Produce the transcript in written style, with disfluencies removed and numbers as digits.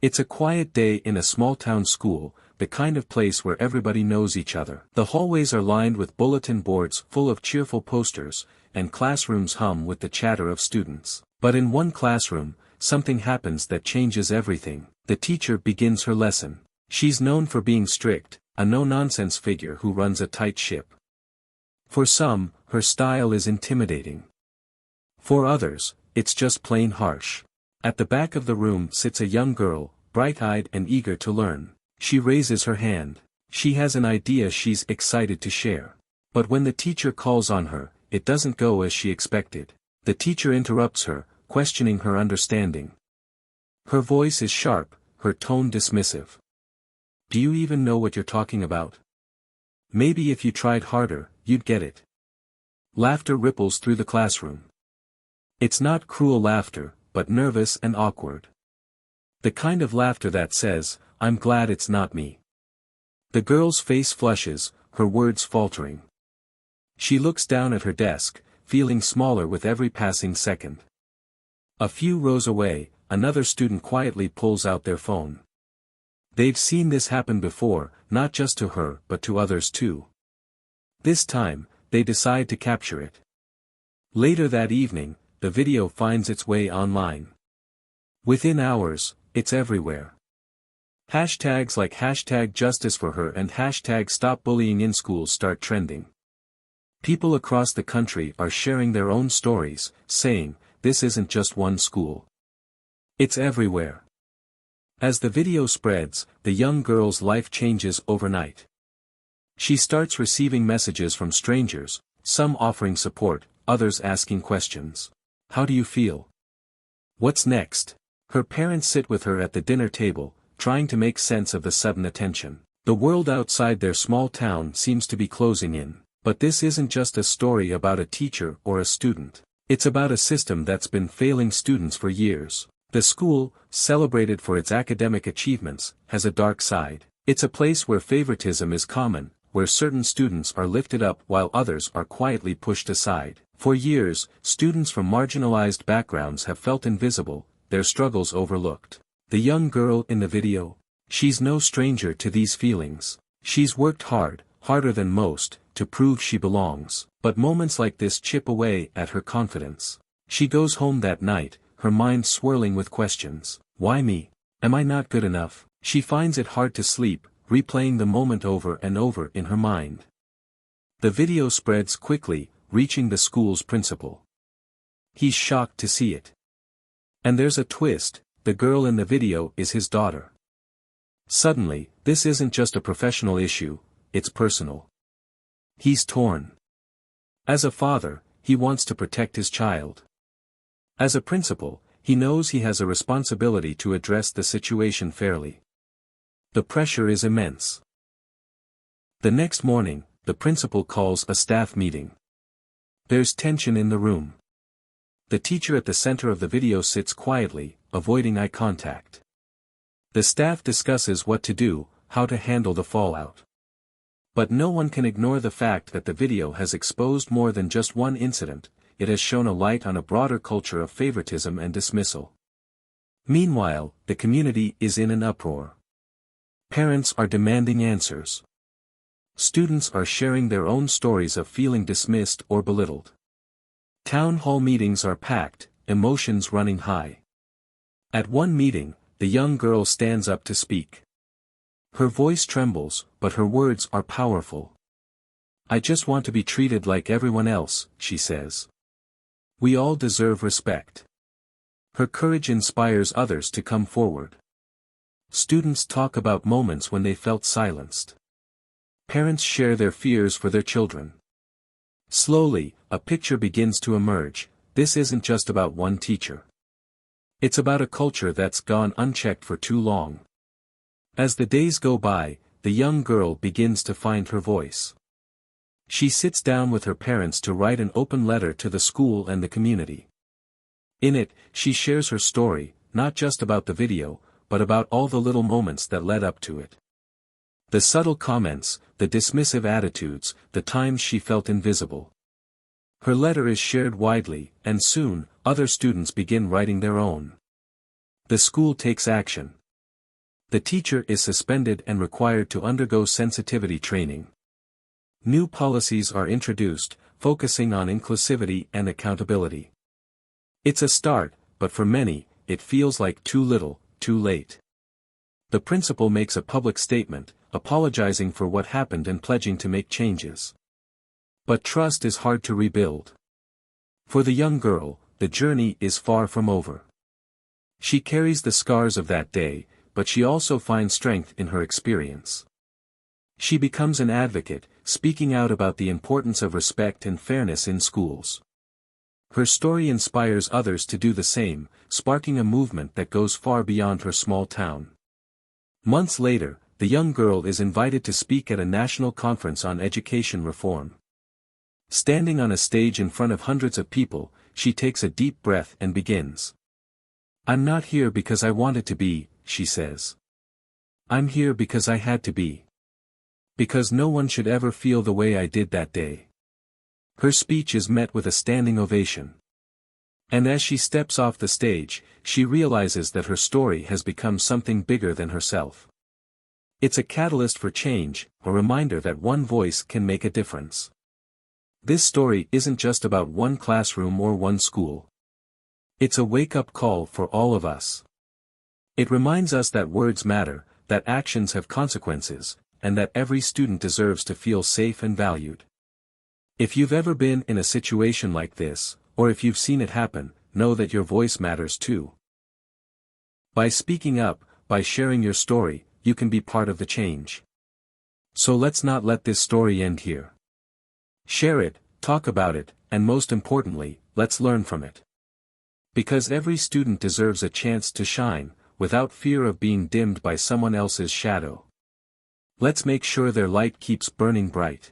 It's a quiet day in a small-town school, the kind of place where everybody knows each other. The hallways are lined with bulletin boards full of cheerful posters, and classrooms hum with the chatter of students. But in one classroom, something happens that changes everything. The teacher begins her lesson. She's known for being strict, a no-nonsense figure who runs a tight ship. For some, her style is intimidating. For others, it's just plain harsh. At the back of the room sits a young girl, bright-eyed and eager to learn. She raises her hand. She has an idea she's excited to share. But when the teacher calls on her, it doesn't go as she expected. The teacher interrupts her, questioning her understanding. Her voice is sharp, her tone dismissive. Do you even know what you're talking about? Maybe if you tried harder, you'd get it. Laughter ripples through the classroom. It's not cruel laughter, but nervous and awkward. The kind of laughter that says, "I'm glad it's not me." The girl's face flushes, her words faltering. She looks down at her desk, feeling smaller with every passing second. A few rows away, another student quietly pulls out their phone. They've seen this happen before, not just to her but to others too. This time, they decide to capture it. Later that evening, the video finds its way online. Within hours, it's everywhere. Hashtags like #JusticeForHer and #StopBullyingInSchools start trending. People across the country are sharing their own stories, saying, this isn't just one school. It's everywhere. As the video spreads, the young girl's life changes overnight. She starts receiving messages from strangers, some offering support, others asking questions. How do you feel? What's next? Her parents sit with her at the dinner table, trying to make sense of the sudden attention. The world outside their small town seems to be closing in. But this isn't just a story about a teacher or a student. It's about a system that's been failing students for years. The school, celebrated for its academic achievements, has a dark side. It's a place where favoritism is common, where certain students are lifted up while others are quietly pushed aside. For years, students from marginalized backgrounds have felt invisible, their struggles overlooked. The young girl in the video? She's no stranger to these feelings. She's worked hard, harder than most, to prove she belongs. But moments like this chip away at her confidence. She goes home that night, her mind swirling with questions. Why me? Am I not good enough? She finds it hard to sleep, replaying the moment over and over in her mind. The video spreads quickly, reaching the school's principal. He's shocked to see it. And there's a twist, the girl in the video is his daughter. Suddenly, this isn't just a professional issue, it's personal. He's torn. As a father, he wants to protect his child. As a principal, he knows he has a responsibility to address the situation fairly. The pressure is immense. The next morning, the principal calls a staff meeting. There's tension in the room. The teacher at the center of the video sits quietly, avoiding eye contact. The staff discusses what to do, how to handle the fallout. But no one can ignore the fact that the video has exposed more than just one incident, it has shown a light on a broader culture of favoritism and dismissal. Meanwhile, the community is in an uproar. Parents are demanding answers. Students are sharing their own stories of feeling dismissed or belittled. Town hall meetings are packed, emotions running high. At one meeting, the young girl stands up to speak. Her voice trembles, but her words are powerful. I just want to be treated like everyone else, she says. We all deserve respect. Her courage inspires others to come forward. Students talk about moments when they felt silenced. Parents share their fears for their children. Slowly, a picture begins to emerge. This isn't just about one teacher. It's about a culture that's gone unchecked for too long. As the days go by, the young girl begins to find her voice. She sits down with her parents to write an open letter to the school and the community. In it, she shares her story, not just about the video, but about all the little moments that led up to it. The subtle comments, the dismissive attitudes, the times she felt invisible. Her letter is shared widely, and soon, other students begin writing their own. The school takes action. The teacher is suspended and required to undergo sensitivity training. New policies are introduced, focusing on inclusivity and accountability. It's a start, but for many, it feels like too little, too late. The principal makes a public statement, apologizing for what happened and pledging to make changes. But trust is hard to rebuild. For the young girl, the journey is far from over. She carries the scars of that day, but she also finds strength in her experience. She becomes an advocate, speaking out about the importance of respect and fairness in schools. Her story inspires others to do the same, sparking a movement that goes far beyond her small town. Months later, the young girl is invited to speak at a national conference on education reform. Standing on a stage in front of hundreds of people, she takes a deep breath and begins. "I'm not here because I wanted to be," she says. "I'm here because I had to be. Because no one should ever feel the way I did that day." Her speech is met with a standing ovation. And as she steps off the stage, she realizes that her story has become something bigger than herself. It's a catalyst for change, a reminder that one voice can make a difference. This story isn't just about one classroom or one school. It's a wake-up call for all of us. It reminds us that words matter, that actions have consequences, and that every student deserves to feel safe and valued. If you've ever been in a situation like this, or if you've seen it happen, know that your voice matters too. By speaking up, by sharing your story, you can be part of the change. So let's not let this story end here. Share it, talk about it, and most importantly, let's learn from it. Because every student deserves a chance to shine, without fear of being dimmed by someone else's shadow. Let's make sure their light keeps burning bright.